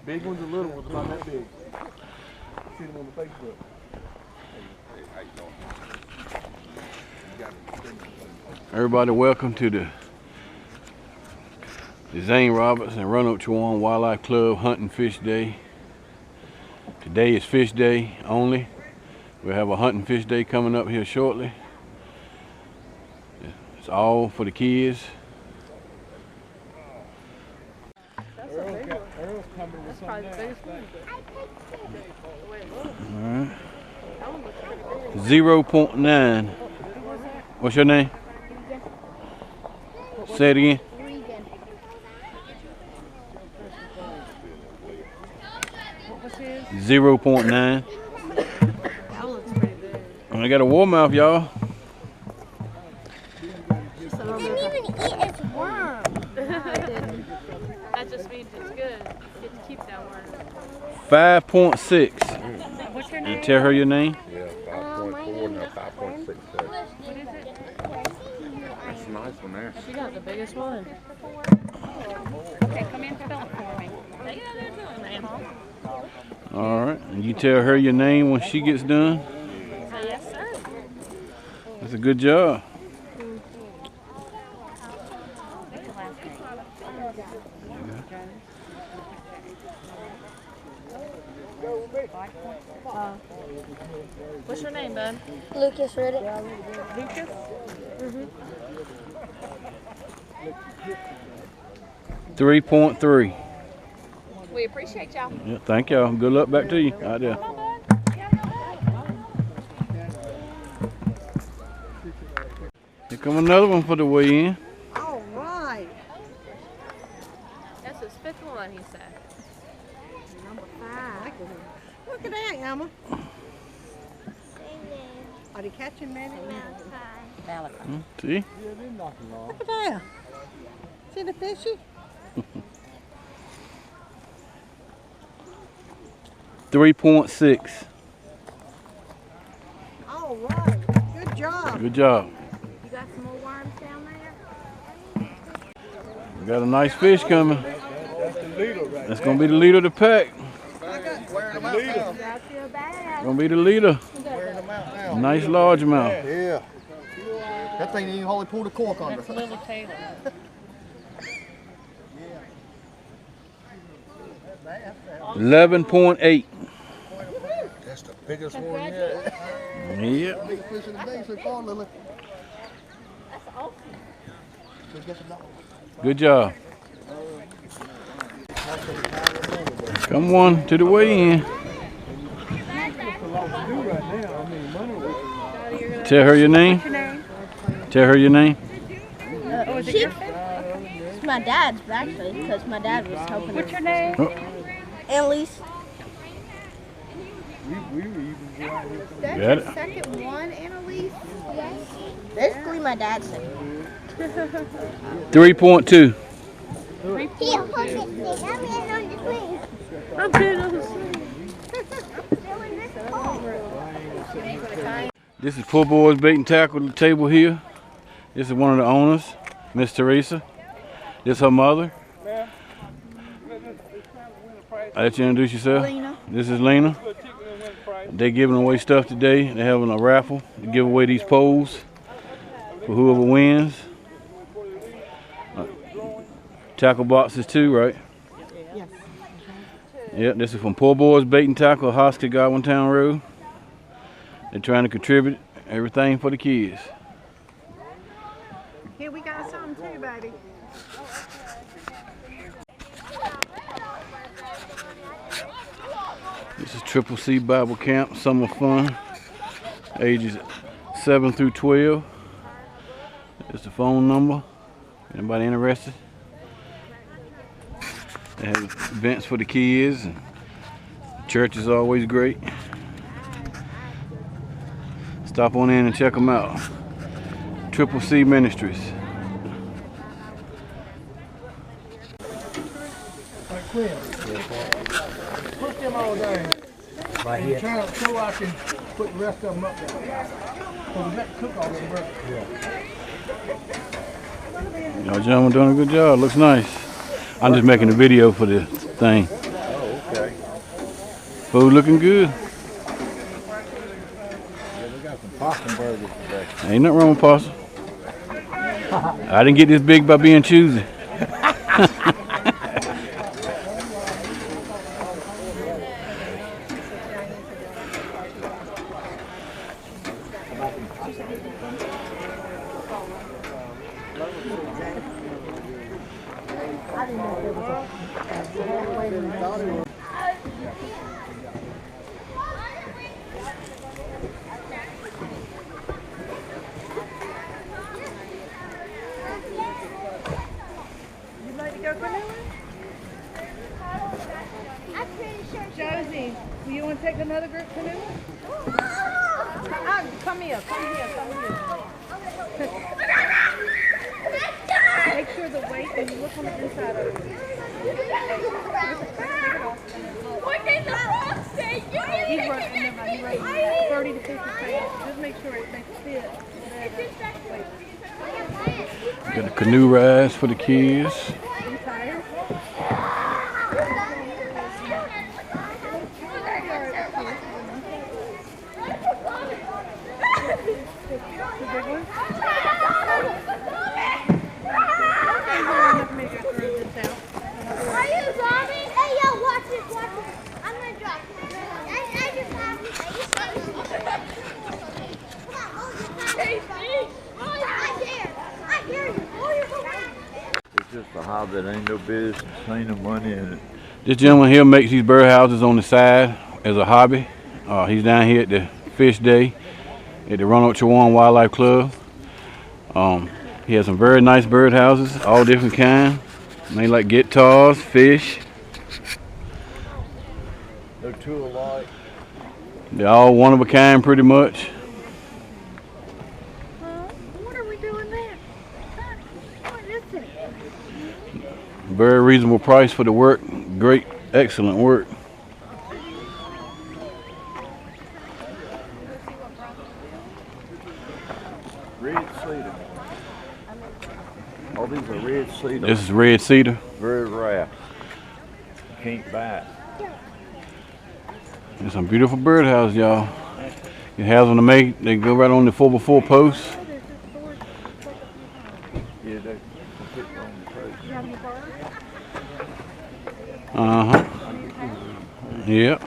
Big ones and little ones about that big. See them on the Facebook. Everybody, welcome to the Zane Roberts and Roanoke-Chowan Wildlife Club Hunting Fish Day. Today is fish day only. We'll have a hunting fish day coming up here shortly. It's all for the kids. That's probably the biggest one. All right. 0.9. What's your name? Say it again. 0.9. That looks pretty big. I got a warmouth, y'all. Didn't even eat its worm. That just means it's good. You get to keep that worm. 5.6. What's your You name? tell her your name? Yeah, 5.4 and a 5.6. What is it? That's a nice one there. She got the biggest one. Okay, come in, fill it for me. All right. And you tell her your name when she gets done. Yes, sir. That's a good job. What's your name, bud? Lucas read it. Lucas? Mm-hmm. 3.3. We appreciate y'all. Yeah, thank y'all. Good luck back to you out there. Here come another one for the weigh-in. All right. That's his fifth one, he said. Number 5. Look at that, Emma. Are they catching many? See? Look at that. See the fishy? 3.6. All right. Good job. Good job. You got some more worms down there? We got a nice fish coming. That's the leader right That's gonna be the leader of the pack. there. The leader. Don't feel bad. Gonna be the leader. Wearing them out now. Nice largemouth. Yeah. That thing ain't even hardly pulled a cork under. That's Lily Taylor. 11.8. That's the biggest one yet. Yep. Big fish in the day so far, Lily. That's awesome. Good job. Come on to the weigh-in. Tell her your name. Tell her your name. Oh, is it your fish? It's my dad's, actually, because my dad was helping. What's your name? Oh, Annalise. got it. Second one, Annalise? Yes. Basically, my dad's second. 3.2. Here, hold it. I'm in on the swing. I'm good on the swing. This is Poor Boys Bait and Tackle table here. This is one of the owners, Miss Teresa. This is her mother. I'll let you introduce yourself. Lena. This is Lena. They're giving away stuff today. They're having a raffle to give away these poles for whoever wins. Tackle boxes too, right? Yes. Yep, this is from Poor Boys Bait and Tackle, Hosky, Godwin Town Road. They're trying to contribute everything for the kids. Here we got something too, baby. This is Triple C Bible Camp Summer Fun, ages 7 through 12. It's the phone number. Anybody interested? They have events for the kids. And church is always great. Stop on in and check them out. Triple C Ministries. Put them all down. Right here. So I can put the rest of them up there. So we let cook all them burgers. Y'all gentlemen doing a good job. Looks nice. I'm just making a video for the thing. Okay. Food looking good. Yeah, we got some possum burgers today. Ain't nothing wrong with pasta. I didn't get this big by being choosy. Josie, do you want to take another group canoe? Come here, come here, come here. Make sure the weight, and you look on the inside of it. What did the frog say? He wrote 30 to 50 pounds. Just make sure it makes fit. Got the canoe rides for the kids. You tired? Are you zombie? Hey, yo, watch it, watch it. I'm gonna drop. I just have it. Come on, I dare you. It's just a hobby. It ain't no business. Ain't no money in it. This gentleman here makes these birdhouses on the side as a hobby. He's down here at the fish day at the Roanoke-Chowan Wildlife Club. He has some very nice birdhouses, all different kinds. They like guitars, fish. They're two alike. They're all one of a kind pretty much. What are we doing there? What is it? Very reasonable price for the work. Great, excellent work. Red cedar. Oh, these are red cedar. This is red cedar. Very rare. Can't buy it. There's some beautiful birdhouses, y'all. It has them to make. They go right on the 4x4 posts. Yeah, they put it on the post. Yep.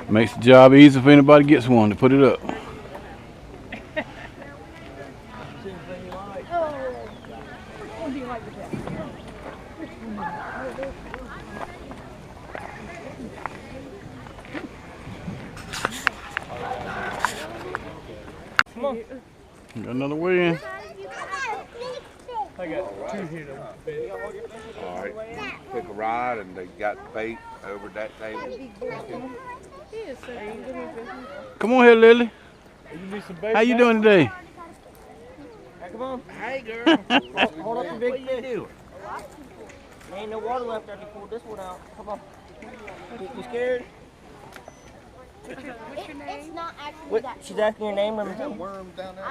Makes the job easy if anybody gets one to put it up. Got another win. I got two here. All right, took a ride and they got bait over that table. Come on here, Lily. You need some bait? How you doing today? Come on. Hey, girl. Hold up the big fish. There ain't no water left after you pulled this one out. Come on. You scared? What's your name? It's not actually What? that. She's asking your name, Remington. Worms down there.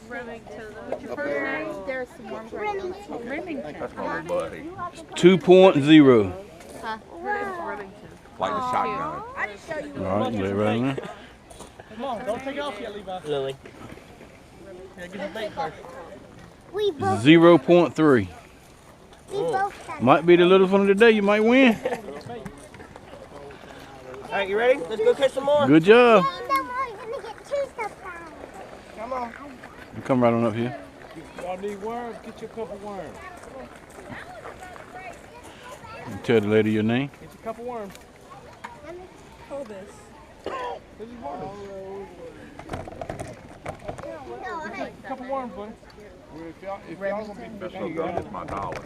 Remington. What's your first name? There's some worms right now. Remington. That's my buddy. 2.0. Like a shotgun. All right, lay it right in there. Come on, don't take off yet, Levi. Lily. Yeah, get the bait first. We both. 0.3. We both. Have Might be the littlest one of the day. You might win. All right, you ready? Let's go catch some more. Good job. Come on. You come right on up here. Y'all need worms? Get you a couple worms. You tell the lady your name. Get you a couple worms. Hold this. This is worms. A couple worms, buddy. Well, if y'all gonna be That's so good. It's my dollar.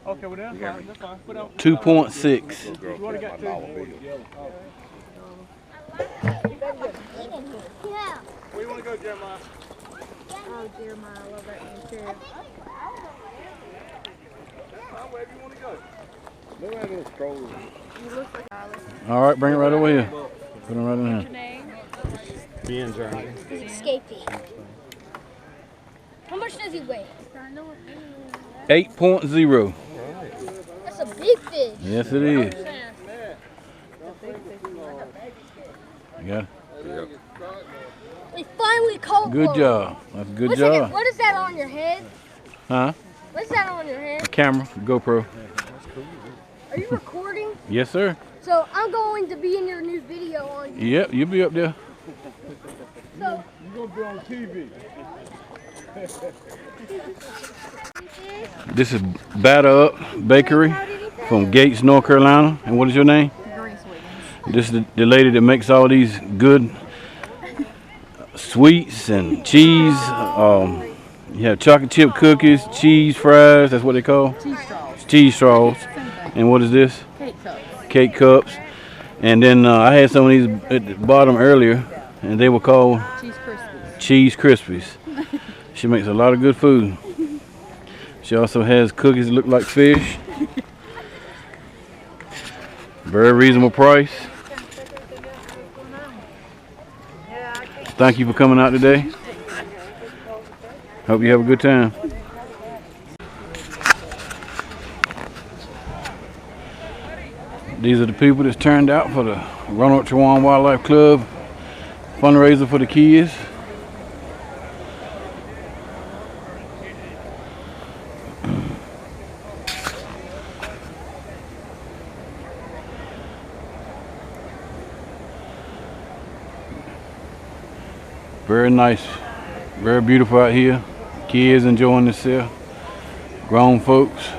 okay, well that's fine. That's fine. Put out. 2.6. Girl, You already take got my dollar two. bill. Yeah. Where you want to go, Jeremiah? Oh, Jeremiah, I love that name too. Wherever you want to go. Look at that little stroller. All right, bring it right over here. Put it right in here. Name? Escaping. How much does he weigh? 8.0. That's a big fish. Yes, it is. You got it? We finally caught Good one. job. That's a good Wait a job. second, what is that on your head? Huh? What's that on your head? A camera, GoPro. Are you recording? Yes, sir. So I'm going to be in your new video on you. Yep, you'll be up there. So You're gonna be on TV. This is Batter Up Bakery from Gates, North Carolina. And what is your name? This is the lady that makes all these good sweets and cheese. You have chocolate chip cookies, cheese fries. That's what they call Cheese straws. cheese straws. And what is this? Cake cups. Cake cups. And then I had some of these at the bottom earlier, and they were called Cheese Krispies. Cheese Krispies. She makes a lot of good food. She also has cookies that look like fish. Very reasonable price. Thank you for coming out today. Hope you have a good time. These are the people that's turned out for the Roanoke-Chowan Wildlife Club fundraiser for the kids. Very nice, very beautiful out here. Kids enjoying themselves, grown folks.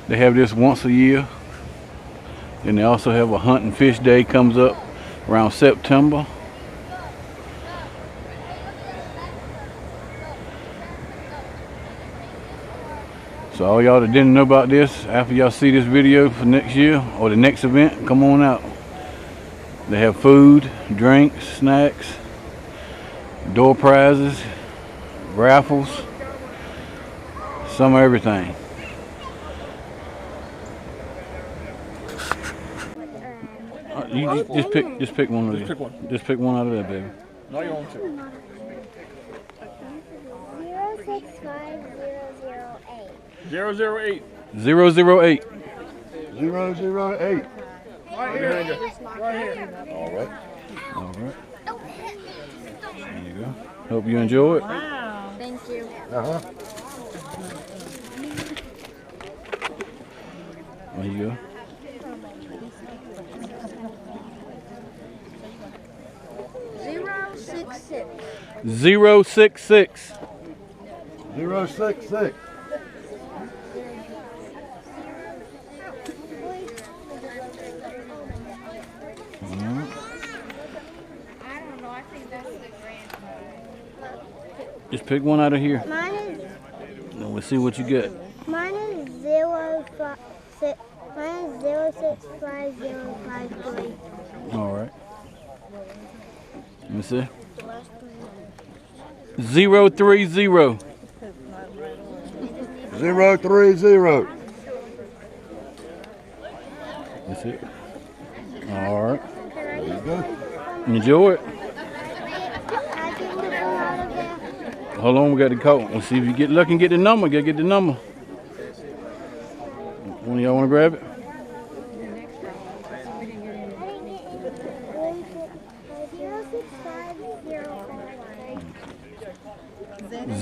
They have this once a year. Then they also have a hunt and fish day comes up around September. So all y'all that didn't know about this, after y'all see this video for next year or the next event, come on out. They have food, drinks, snacks, door prizes, raffles, some of everything. You just pick one of these. Just pick one out of there, baby. No, you want to. 065008. 008. 008. 008. Right here. Right here. All right. All right. There you go. Hope you enjoy it. Thank you. Uh-huh. There you go. 066. 066. 066. Just pick one out of here. Mine is And we'll see what you get. Mine is 056. Mine is 065053. All right. Let me see. 030. 030. That's it. All right. There you go. Enjoy it. I can move out of there. Hold on, we got the code. Let's see if you get lucky and get the number. Gotta get the number. One of y'all want to grab it?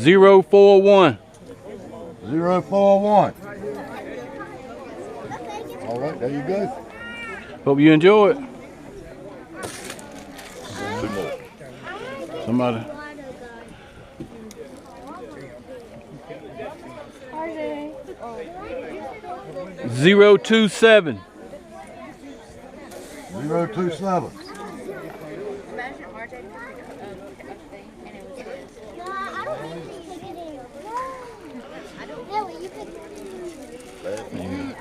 041. 041. All right, there you go. Hope you enjoy it. Somebody. 027. 027.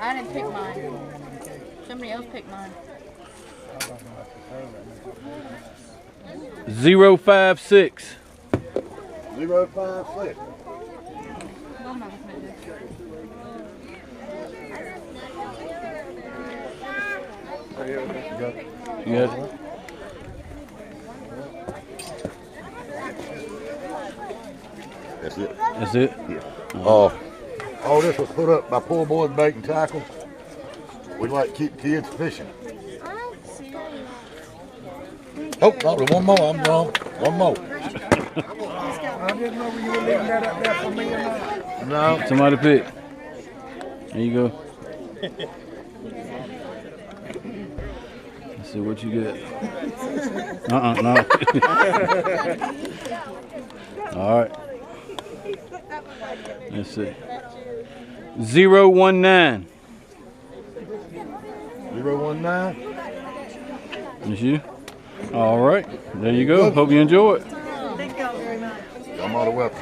I didn't pick mine. Somebody else picked mine. 056. 056. You got it? That's it. That's it? Yeah. All this was put up by poor boys baiting tackle. We like to keep kids fishing. Oh, probably one more. I'm wrong. One more. I didn't know you were leaving that up there for me or not. No. Somebody pick. There you go. Let's see what you get. No. All right. Let's see. 019. 019. That's you. All right. There you go. Hope you enjoy it. Thank y'all very much. I'm out of weapon.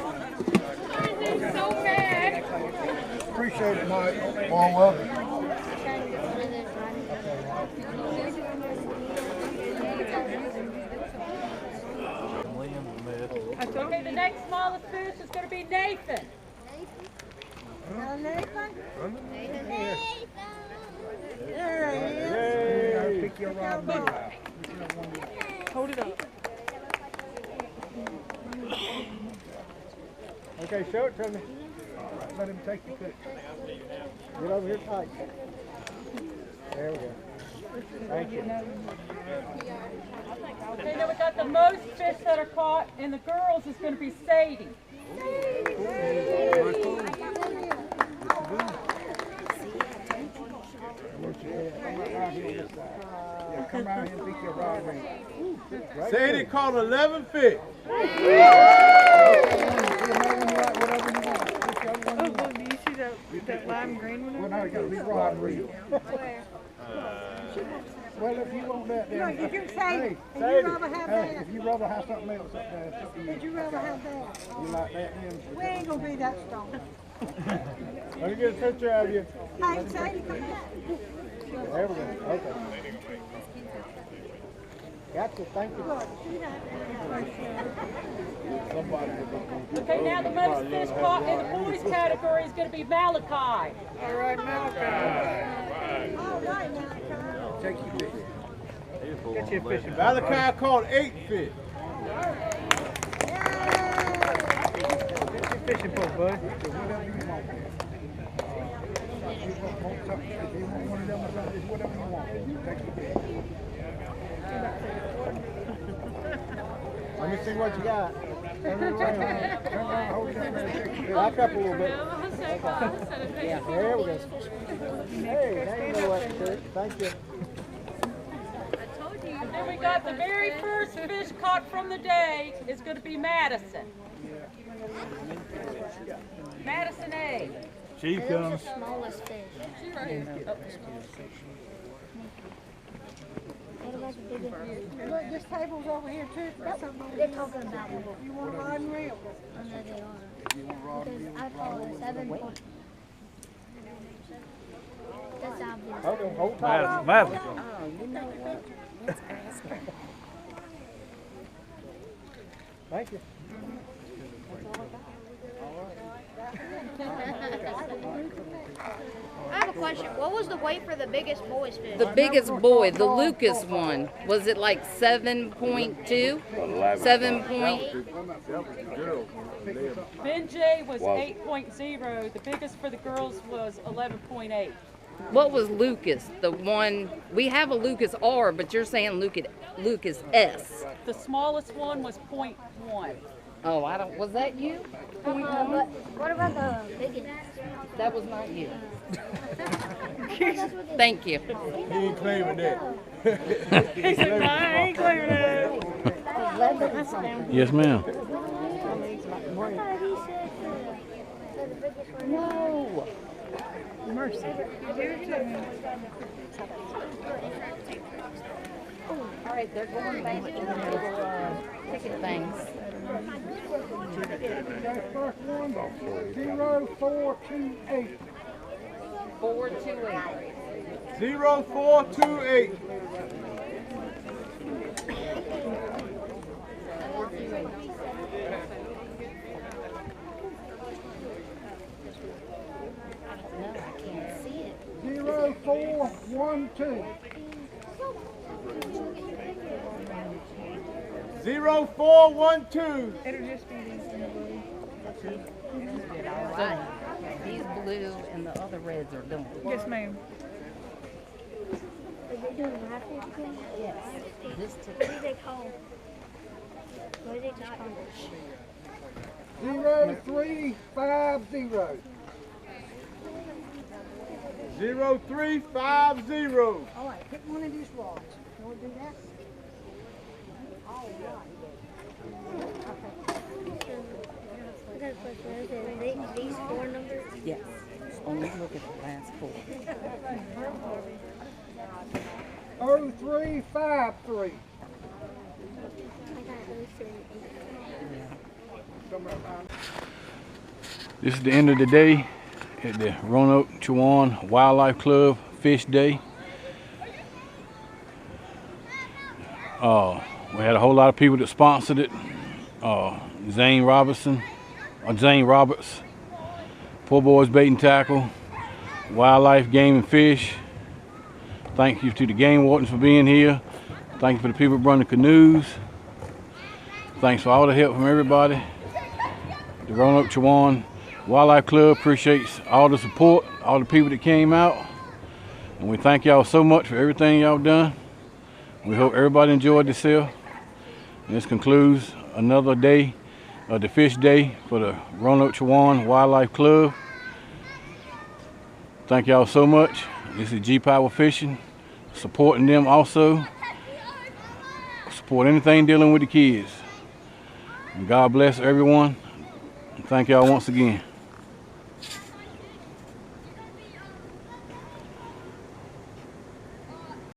Appreciate it, Mike. More welcome. Okay, the next smallest fish is going to be Nathan. I'll pick your rod and reel. Hold it up. Okay, show it to me. Let him take your picture. Get over here tight. There we go. Thank you. Okay, now we got the most fish that are caught, and the girls is going to be Sadie. Yeah, come out here and pick your rod and reel. Sadie caught 11 fish. Oh, look, do you see that lime green one? Well, now you got to be rod and reel. Well, if you want that, then. No, you can say, Hey, would you rather have hey, that? if you rather have something else up there, it's up to you. Would you rather have that? You like that, then? We ain't gonna be that strong. Let me get a picture of you. Hey, Sadie, come here. There we go. Okay. Gotcha. Thank you. Okay, now the most fish caught in the boys category is going to be Malachi. All right, Malachi. All right, Malachi. Take your fish. Get your fishing. Malachi caught 8 fish. Get your fishing pole, bud. So whatever you want. If you want something, if you want one of them, it's whatever you want. Take your fish. Let me see what you got. Turn around. Turn around. Hold that there. Back up a little bit. Yeah, there we go. Hey, now you know what to do. Thank you. And then we got the very first fish caught from the day is going to be Madison. Madison A. She comes. Smallest fish. She's right here. Look, this table's over here too. For something. They're talking about it. You want a rod and reel? I know they are. Because I call it 7 point. That's obvious. Okay, hold tight. Madison. Oh, you know what? Let's ask her. Thank you. I have a question. What was the weight for the biggest boy's fish? The biggest boy, the Lucas one, was it like 7.2? 7 point? Ben J was 8.0. The biggest for the girls was 11.8. What was Lucas? The one, we have a Lucas R, but you're saying Lucas S. The smallest one was 0.1. Oh, I don't, was that you? But what about the biggest? That was not you. That's what Thank you. He ain't claiming that. He said, no, I ain't clearing that. Yes, ma'am. No. Mercy. Give it to me. All right, they're going back to the little ticket things. First one, 0428. 428. 0428. 0412. 0412. It'll just be these in the blue. So these blue and the other reds are done. Yes, ma'am. Are they doing raffles again? Yes. This What do they call? What do they just call it? 0350. 0350. All right, pick one of these rods. You want to do that? All I got a question. Are these 4 numbers? yes. Only look at the last 4. 0353. I got 03. This is the end of the day at the Roanoke-Chowan Wildlife Club Fish Day. We had a whole lot of people that sponsored it. Zane Roberts, Poor Boys Bait and Tackle, Wildlife Game and Fish. Thank you to the game wardens for being here. Thank you for the people that run the canoes. Thanks for all the help from everybody. The Roanoke-Chowan Wildlife Club appreciates all the support, all the people that came out. And we thank y'all so much for everything y'all done. We hope everybody enjoyed themselves. And this concludes another day of the fish day for the Roanoke-Chowan Wildlife Club. Thank y'all so much. This is G-Power Fishing, supporting them also. Support anything dealing with the kids. And God bless everyone. And thank y'all once again.